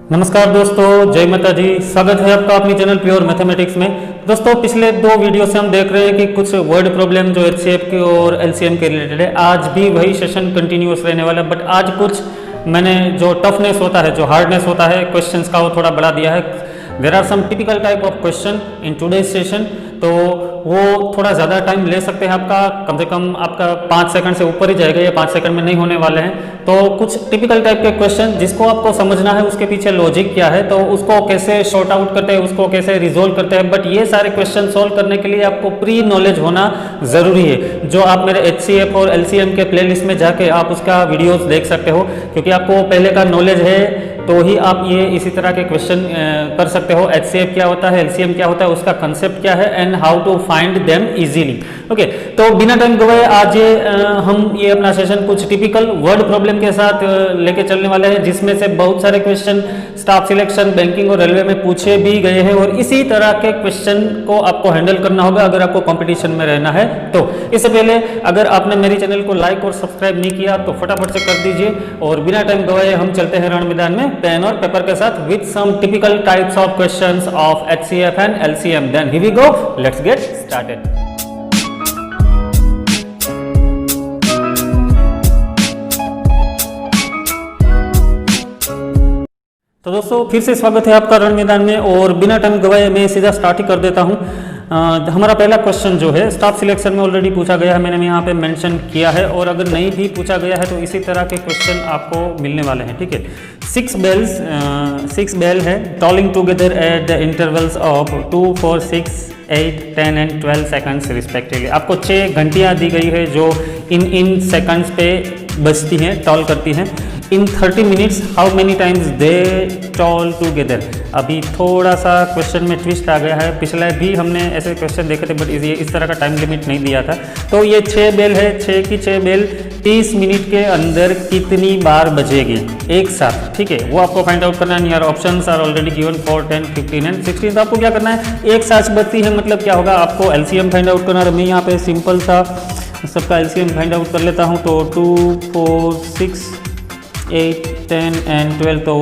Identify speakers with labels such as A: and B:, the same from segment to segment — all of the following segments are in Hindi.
A: नमस्कार दोस्तों, जय माता जी। स्वागत है आपका अपनी चैनल प्योर मैथमेटिक्स में। दोस्तों, पिछले दो वीडियो से हम देख रहे हैं कि कुछ वर्ड प्रॉब्लम जो एचसीएफ के और एलसीएम के रिलेटेड है। आज भी वही सेशन कंटिन्यूअस रहने वाला है, बट आज कुछ मैंने जो टफनेस होता है, जो हार्डनेस होता है क्वेश्चंस का, वो थोड़ा बढ़ा दिया है। There are some typical type of question in today's session, तो वो थोड़ा ज़्यादा टाइम ले सकते हैं आपका, कम से कम आपका 5 सेकंड से ऊपर ही जाएगा, या 5 सेकंड में नहीं होने वाले हैं। तो कुछ टिपिकल टाइप के क्वेश्चन जिसको आपको समझना है उसके पीछे लॉजिक क्या है, तो उसको कैसे शॉर्ट आउट करते हैं, उसको कैसे रिजोल्व करते हैं। बट ये सारे क्वेश्चन सॉल्व करने के लिए आपको प्री नॉलेज होना ज़रूरी है। जो आप मेरे एचसीएफ और एलसीएम के प्लेलिस्ट में जाके आप उसका वीडियोस देख सकते हो, क्योंकि आपको पहले का नॉलेज है तो ही आप ये इसी तरह के क्वेश्चन कर सकते हो। एचसीएफ क्या होता है, एलसीएम क्या होता है, उसका कंसेप्ट क्या है, and how to find them easily. Okay, तो बिना टाइम गवाए आज हम ये अपना सेशन कुछ टिपिकल वर्ड प्रॉब्लम के साथ लेके चलने वाले हैं, जिसमें से बहुत सारे क्वेश्चन स्टाफ सिलेक्शन, बैंकिंग और रेलवे में पूछे भी गए हैं, और इसी तरह के क्वेश्चन को आपको हैंडल करना होगा अगर आपको कंपटीशन में रहना है। तो इससे पहले अगर आपने मेरी चैनल को लाइक और सब्सक्राइब नहीं किया तो फटाफट से कर दीजिए, और बिना टाइम गवाए हम चलते हैं रण मैदान में पेन और पेपर के साथ with some typical types of questions of HCF and LCM. Then here we go, let's get started. तो दोस्तों, फिर से स्वागत है आपका रण मैदान में, और बिना टाइम गवाए मैं सीधा स्टार्ट ही कर देता हूं। हमारा पहला क्वेश्चन जो है स्टाफ सिलेक्शन में ऑलरेडी पूछा गया है, मैंने यहाँ पे मेंशन किया है, और अगर नहीं भी पूछा गया है तो इसी तरह के क्वेश्चन आपको मिलने वाले हैं। ठीक है, 6 बेल है, tolling together at the intervals of 2, 4, 6, 8, 10 and 12 seconds respectively. आपको 6 घंटियाँ दी गई है जो इन सेकंड्स पे बजती हैं, टॉल करती हैं। In 30 minutes how many times they toll together. अभी थोड़ा सा क्वेश्चन में ट्विस्ट आ गया है, पिछले भी हमने ऐसे क्वेश्चन देखे थे, बट ये इस तरह का टाइम लिमिट नहीं दिया था। तो ये 6 बेल है, 6 की 6 बेल 30 मिनट के अंदर कितनी बार बजेगी एक साथ। ठीक है, वो आपको फाइंड आउट करना है। यार options are already given 4, 10, 15 and 16। तो आपको क्या करना है, एक साथ बजती है मतलब क्या होगा, आपको एलसीएम फाइंड आउट करना है। मैं यहाँ पे सिंपल सा सबका एलसीएम फाइंड आउट कर लेता हूँ। तो 2, 4, 6, 8, 10 एंड 12। तो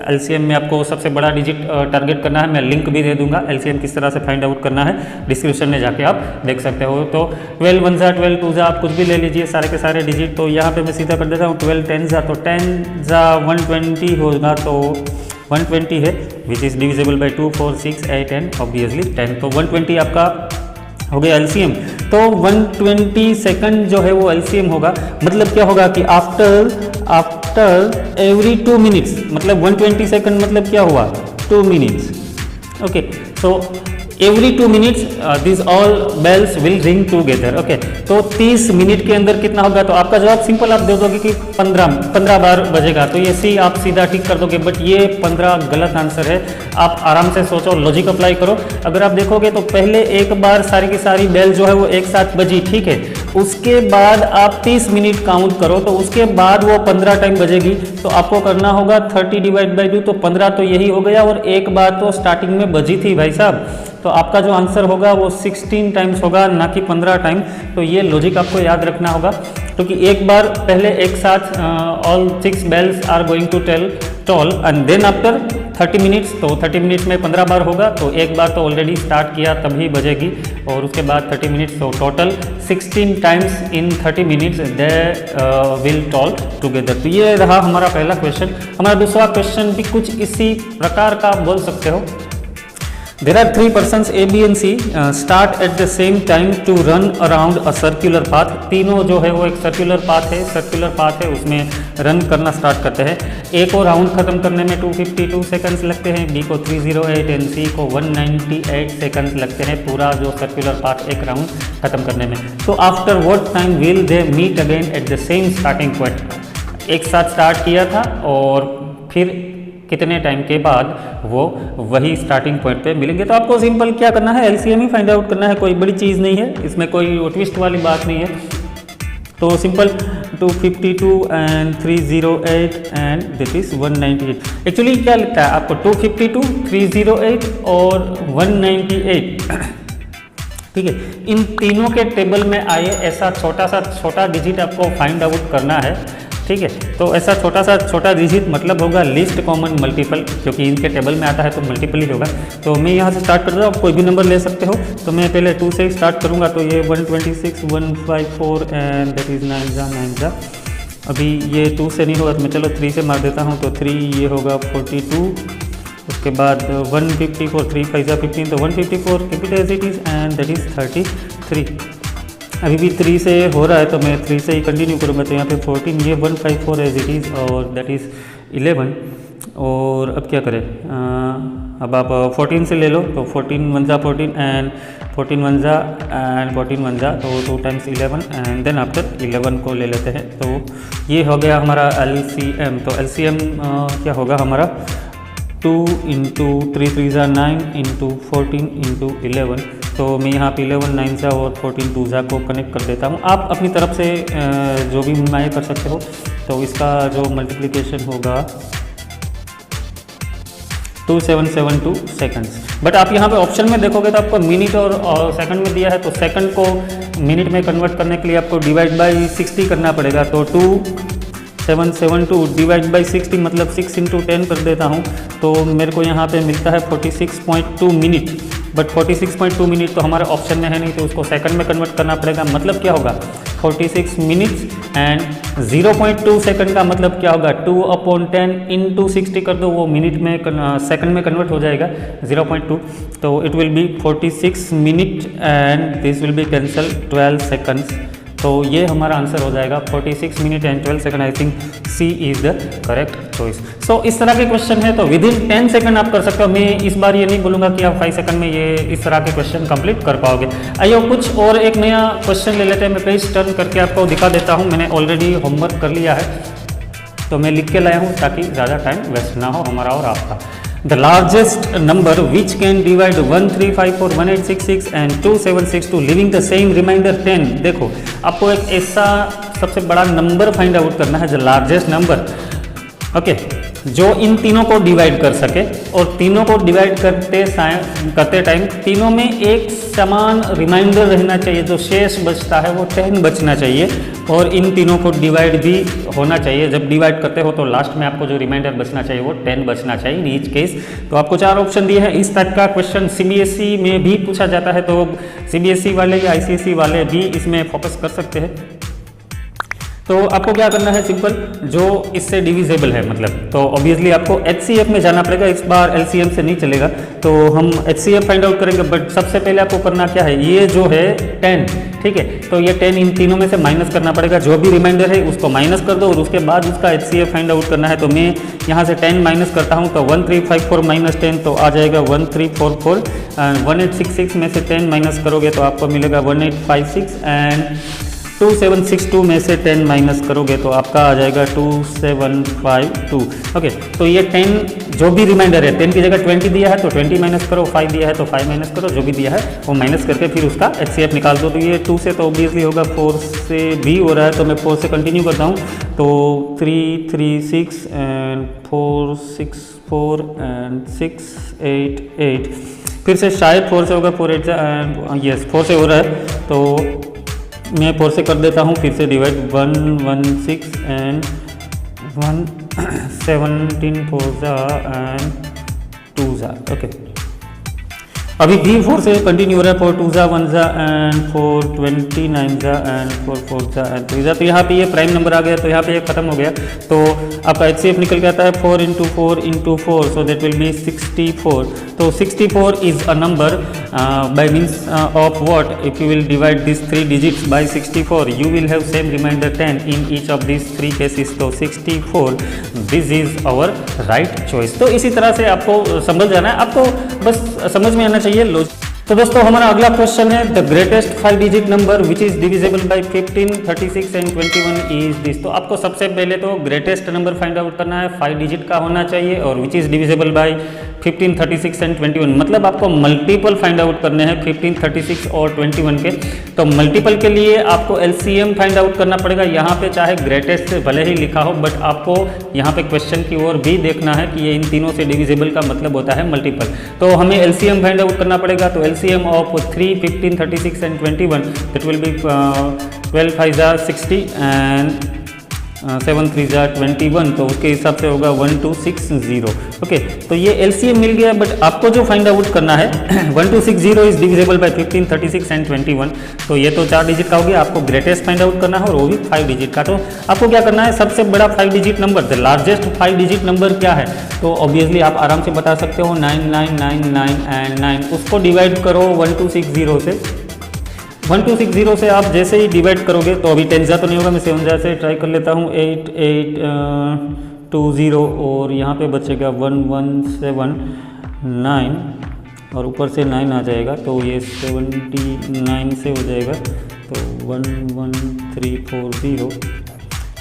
A: एलसीएम में आपको सबसे बड़ा डिजिट टारगेट करना है। मैं लिंक भी दे दूंगा एलसीएम किस तरह से फाइंड आउट करना है, डिस्क्रिप्शन में जाके आप देख सकते हो। तो 12 1 जा 12 2 जा, आप कुछ भी ले लीजिए, सारे के सारे डिजिट। तो यहाँ पे मैं सीधा कर देता हूँ 12 10 जा, तो 10 जा 120 होगा, तो 120 है which is divisible by 2, 4, 6, 8 and obviously 10। तो 120 आपका हो गया एलसीएम। तो 120 सेकंड जो है वो एलसीएम होगा। मतलब क्या होगा कि आफ्टर एवरी 2 मिनट्स, मतलब 120 सेकंड मतलब क्या हुआ, 2 minutes. Okay, so every 2 minutes this all bells will ring together. Okay, तो 30 मिनट के अंदर कितना होगा, तो आपका जवाब सिंपल आप दे दोगे कि 15 बार बजेगा। तो ये सी आप सीधा ठीक कर दोगे, बट ये 15 गलत आंसर है। आप आराम से सोचो, लॉजिक अप्लाई करो। अगर आप देखोगे तो पहले एक बार सारी की सारी बेल जो है वो एक साथ बजी, ठीक है। उसके बाद आप 30 मिनट काउंट करो, तो उसके बाद वो 15 टाइम बजेगी। तो आपको करना होगा 30 डिवाइड बाई 2, तो 15 तो यही हो गया, और एक बार तो स्टार्टिंग में बजी थी भाई साहब। तो आपका जो आंसर होगा वो 16 टाइम्स होगा, ना कि 15 टाइम। तो ये लॉजिक आपको याद रखना होगा, क्योंकि एक बार पहले एक साथ all 6 bells are going to toll and then after 30 minutes. तो 30 मिनट्स में 15 बार होगा, तो एक बार तो ऑलरेडी स्टार्ट किया तभी बजेगी, और उसके बाद 30 मिनट्स। तो total 16 times in 30 minutes they will toll together. तो ये रहा हमारा पहला क्वेश्चन। हमारा दूसरा क्वेश्चन भी कुछ इसी प्रकार का बोल सकते हो। There are 3 persons A, B and C start at the same time to run around a circular path। तीनों जो है वो एक सर्कुलर पाथ है, उसमें रन करना स्टार्ट करते हैं। A को राउंड खत्म करने में 252 सेकंड्स लगते हैं, B को 308 एंड C को 198 सेकंड्स लगते हैं, पूरा जो सर्कुलर पाथ एक राउंड खत्म करने में। तो after what time will they meet again at the same starting point. एक साथ स्टार्ट किया था, और फिर कितने टाइम के बाद वो वही स्टार्टिंग पॉइंट पे मिलेंगे। तो आपको सिंपल क्या करना है, एलसीएम ही फाइंड आउट करना है, कोई बड़ी चीज़ नहीं है इसमें, कोई ट्विस्ट वाली बात नहीं है। तो simple 252 and 308 and this is 198। Actually क्या लिखता है आपको, 252, 308 और 198। ठीक है, इन तीनों के टेबल में आए ऐसा छोटा डिजिट आपको फाइंड आउट करना है। ठीक है। तो ऐसा छोटा डिजिट मतलब होगा लीस्ट कॉमन मल्टीपल, क्योंकि इनके टेबल में आता है तो मल्टीपल ही होगा। तो मैं यहाँ से स्टार्ट कर रहा हूँ, आप कोई भी नंबर ले सकते हो। तो मैं पहले 2 से स्टार्ट करूँगा, तो ये 126 154 एंड दैट इज़ 9 जा। अभी ये 2 से नहीं होगा तो मैं चलो 3 से मार देता हूँ, तो 3 ये होगा 42, उसके बाद 154 3 5 जा 15, तो 154 keep it as it is and that is 33। अभी भी 3 से हो रहा है तो मैं 3 से ही कंटिन्यू करूँगा, तो यहाँ पे 14, ये 154 एज इट इज़ और दैट इज़ 11। और अब क्या करें, अब आप 14 से ले लो, तो 14 1 जा 14 एंड 14 1 जा एंड 14 1 जा, तो 2 times 11 एंड देन आफ्टर 11 को ले लेते हैं। तो ये हो गया हमारा LCM। तो LCM क्या होगा हमारा 2 इंटू 3 3 जा 9 इंटू 14 इंटू 11। तो मैं यहाँ पे 11 9 जा और 14 2 जा को कनेक्ट कर देता हूँ। आप अपनी तरफ से जो भी माय कर सकते हो। तो इसका जो मल्टीप्लिकेशन होगा 2772 सेकंड्स। बट आप यहाँ पे ऑप्शन में देखोगे तो आपको मिनट और सेकंड में दिया है, तो सेकंड को मिनट में कन्वर्ट करने के लिए आपको डिवाइड बाय 60 करना पड़ेगा। तो 2772 डिवाइड बाई 60 मतलब 6 इंटू 10 कर देता हूँ, तो मेरे को यहाँ पे मिलता है 46.2 मिनट। बट 46.2 मिनट तो हमारे ऑप्शन में है नहीं, तो उसको सेकंड में कन्वर्ट करना पड़ेगा। मतलब क्या होगा 46 मिनट्स एंड 0.2 सेकंड का मतलब क्या होगा 2/10 इंटू 60 कर दो, वो मिनट में सेकंड में कन्वर्ट हो जाएगा 0.2। तो it will be 46 minute and this will be cancel 12 seconds. तो ये हमारा आंसर हो जाएगा 46 minute and 12 second. I think C is the correct choice. So इस तरह के क्वेश्चन है तो विद इन 10 सेकंड आप कर सकते हो। मैं इस बार ये नहीं बोलूँगा कि आप 5 सेकंड में ये इस तरह के क्वेश्चन कंप्लीट कर पाओगे। आइए कुछ और एक नया क्वेश्चन ले लेते हैं। मैं पेज टर्न करके आपको दिखा देता हूँ। मैंने ऑलरेडी होमवर्क कर लिया है तो मैं लिख के लाया हूँ ताकि ज़्यादा टाइम वेस्ट ना हो हमारा और आपका। The largest number which can divide 1354, 1866 and 2762 leaving the same remainder 10। देखो आपको एक ऐसा सबसे बड़ा नंबर फाइंड आउट करना है, जो लार्जेस्ट नंबर ओके जो इन तीनों को डिवाइड कर सके, और तीनों को डिवाइड करते टाइम तीनों में एक समान रिमाइंडर रहना चाहिए। जो शेष बचता है वो 10 बचना चाहिए, और इन तीनों को डिवाइड भी होना चाहिए। जब डिवाइड करते हो तो लास्ट में आपको जो रिमाइंडर बचना चाहिए वो 10 बचना चाहिए इन ईच केस। तो आपको 4 ऑप्शन दिए हैं। इस टाइप का क्वेश्चन CBSE में भी पूछा जाता है, तो CBSE वाले या ICSE वाले भी इसमें फोकस कर सकते हैं। तो आपको क्या करना है, सिंपल जो इससे डिविजेबल है मतलब, तो ऑब्वियसली आपको HCF में जाना पड़ेगा। इस बार LCM से नहीं चलेगा, तो हम HCF फाइंड आउट करेंगे। बट सबसे पहले आपको करना क्या है, ये जो है 10, ठीक है, तो ये 10 इन तीनों में से माइनस करना पड़ेगा। जो भी रिमाइंडर है उसको माइनस कर दो और उसके बाद उसका HCF फाइंड आउट करना है। तो मैं यहाँ से 10 माइनस करता हूँ, तो 1354 माइनस 10 तो आ जाएगा 1344। 1866 में से 10 माइनस करोगे तो आपको मिलेगा 1856 एंड 2762 में से 10 माइनस करोगे तो आपका आ जाएगा 2752। ओके, तो ये 10 जो भी रिमाइंडर है, 10 की जगह 20 दिया है तो 20 माइनस करो, 5 दिया है तो 5 माइनस करो, जो भी दिया है वो माइनस करके फिर उसका HCF निकाल दो। तो ये 2 से तो ऑब्वियसली होगा, 4 से भी हो रहा है तो मैं 4 से कंटिन्यू करता हूँ। तो 3 3 6 एंड 4 6 4 एंड 6 8 8, फिर से शायद 4 से होगा, 4 8 एंड यस 4 से हो रहा है तो मैं 4 से कर देता हूँ। फिर से डिवाइड 1 1 6 एंड 1 17 4 जा एंड 2 जा। ओके, अभी भी 4 से कंटिन्यू हो रहा है। 4 2 जा 1 जा एंड 4 29 जा एंड 4 4 जा एंड 3 जा। तो यहाँ पे ये प्राइम नंबर आ गया, तो यहाँ पे ये खत्म हो गया। तो आपका HCF निकल के आता है 4 into 4 into 4, so that will B 64। तो 64 is a number by means of what, if you will divide these 3 digits by 64 you will have same remainder 10 in each of these 3 cases। तो 64 this is our right choice। तो इसी तरह से आपको समझ जाना है, आपको बस समझ में आना चाहिए लॉजिक। तो दोस्तों हमारा अगला क्वेश्चन है the greatest 5 digit number which is divisible by 15 36 and 21 is this. तो आपको सबसे पहले तो ग्रेटेस्ट नंबर फाइंड आउट करना है, 5 डिजिट का होना चाहिए और which is divisible by 15 36 and 21। मतलब आपको मल्टीपल फाइंड आउट करने हैं 15 36 और 21 के। तो मल्टीपल के लिए आपको LCM फाइंड आउट करना पड़ेगा। यहाँ पे चाहे ग्रेटेस्ट से भले ही लिखा हो, बट आपको यहाँ पे क्वेश्चन की ओर भी देखना है कि ये इन तीनों से डिविजिबल का मतलब होता है मल्टीपल। तो हमें LCM फाइंड आउट करना पड़ेगा। तो LCM of 3 15 36 and 21 that will be 12 5 60 and 7 3 जा 21, तो उसके हिसाब से होगा 1260। ओके, तो ये एलसीएम मिल गया, बट आपको जो फाइंड आउट करना है 1260 इज डिविजिबल बाय 15, 36 एंड 21, तो ये तो 4 डिजिट का हो गया। आपको ग्रेटेस्ट फाइंड आउट करना है और वो भी 5 डिजिट का। तो आपको क्या करना है, सबसे बड़ा 5 digit number, the largest 5 digit number क्या है, तो ऑब्वियसली आप आराम से बता सकते हो 9999 एंड 9, उसको डिवाइड करो 1260 से। 1260 से आप जैसे ही डिवाइड करोगे, तो अभी 10 जा तो नहीं होगा, मैं 7 जा से ट्राई कर लेता हूँ, 8820 और यहाँ पे बचेगा 1179 और ऊपर से 9 आ जाएगा, तो ये 79 से हो जाएगा, तो 11340।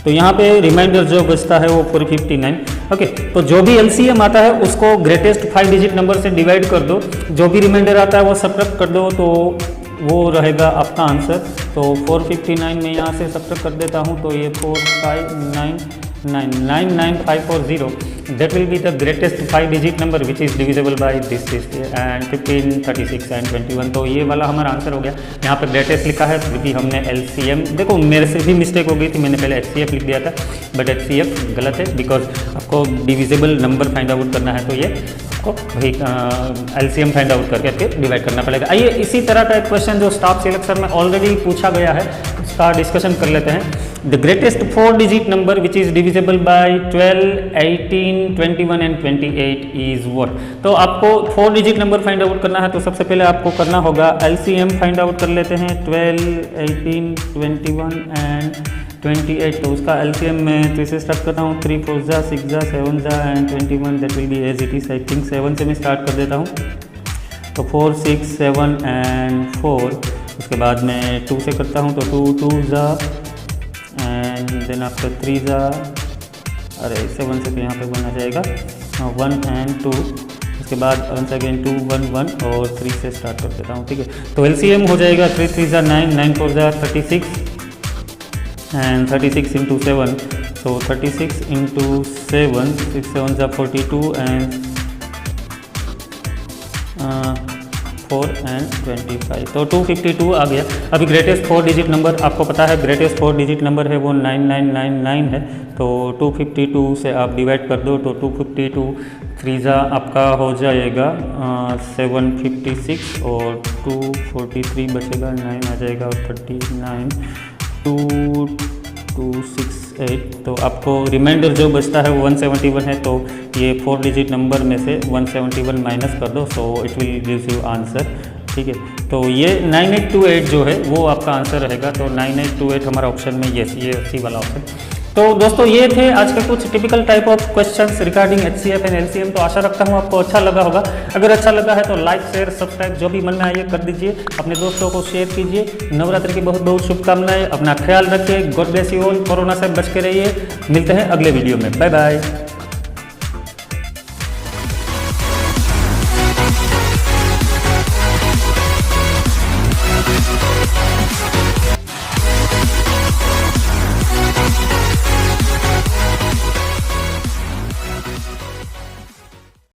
A: तो यहाँ पे रिमाइंडर जो बचता है वो 459। ओके, तो जो भी एलसीएम आता है उसको ग्रेटेस्ट 5 डिजिट नंबर से डिवाइड कर दो, जो भी रिमाइंडर आता है वो सब्ट्रैक्ट कर दो, तो वो रहेगा आपका आंसर। तो 459 में यहाँ से सब्ट्रैक्ट कर देता हूँ, तो ये 459999540, that will be the greatest 5 digit number which is divisible by this and 15, 36 and 21। तो ये वाला हमारा आंसर हो गया। यहाँ पर ग्रेटेस्ट लिखा है क्योंकि हमने एलसीएम, देखो मेरे से भी मिस्टेक हो गई थी, मैंने पहले एचसीएफ लिख दिया था, बट एचसीएफ गलत है, बिकॉज आपको डिविजिबल नंबर फाइंड आउट करना है, तो ये आपको वही एलसीएम फाइंड आउट करके फिर डिवाइड करना पड़ेगा। आइए इसी तरह का एक क्वेश्चन जो स्टाफ सिलेक्शन में ऑलरेडी पूछा गया है उसका डिस्कशन कर लेते हैं। The greatest 4 digit number which is divisible by 12, 18, 21 and 28 is what. तो आपको 4 डिजिट नंबर फाइंड आउट करना है, तो सबसे पहले आपको करना होगा एलसीएम फाइंड आउट कर लेते हैं। 12, 18, 21 एंड 28, तो उसका एलसीएम मैं 3 से स्टार्ट करता हूँ, 3 4 जा 6 जा 7 जा and 21, that will be as it is. I think 7 से मैं स्टार्ट कर देता हूँ, तो 4 6 7 एंड 4। उसके बाद मैं 2 से करता हूँ, तो 2 जा एंड देन आफ्टर 3 जा, अरे 7 से तो यहाँ पे बना जाएगा 1 एंड 2। उसके बाद वंस अगेन 2 1 1 और 3 से स्टार्ट कर देता हूँ, ठीक है। तो एलसीएम हो जाएगा 3 3 जा 9, 9 4 जा 36 एंड 36 इंटू 7, so 36 इंटू 7, 6 7 जा 42 एंड 4 एंड 25, तो 252 आ गया। अभी ग्रेटेस्ट 4 डिजिट नंबर आपको पता है, ग्रेटेस्ट 4 डिजिट नंबर है वो 9999 है, तो 252 से आप डिवाइड कर दो, तो 252 3 जा आपका हो जाएगा 756 और 243 बचेगा, 9 आ जाएगा और 39 2268। तो आपको रिमाइंडर जो बचता है वो 171 है, तो ये 4 डिजिट नंबर में से 171 माइनस कर दो, so it will gives you answer, ठीक है। तो ये 9828 जो है वो आपका आंसर रहेगा, तो 9828 हमारा ऑप्शन में ये सी वाला ऑप्शन। तो दोस्तों ये थे आज के कुछ typical type of questions regarding HCF and LCM. तो आशा रखता हूँ आपको अच्छा लगा होगा। अगर अच्छा लगा है तो लाइक शेयर सब्सक्राइब जो भी मन में आइए कर दीजिए, अपने दोस्तों को शेयर कीजिए। नवरात्रि की बहुत बहुत शुभकामनाएं, अपना ख्याल रखिए, God bless you all, corona से बच के रहिए। मिलते हैं अगले वीडियो में, बाय बाय।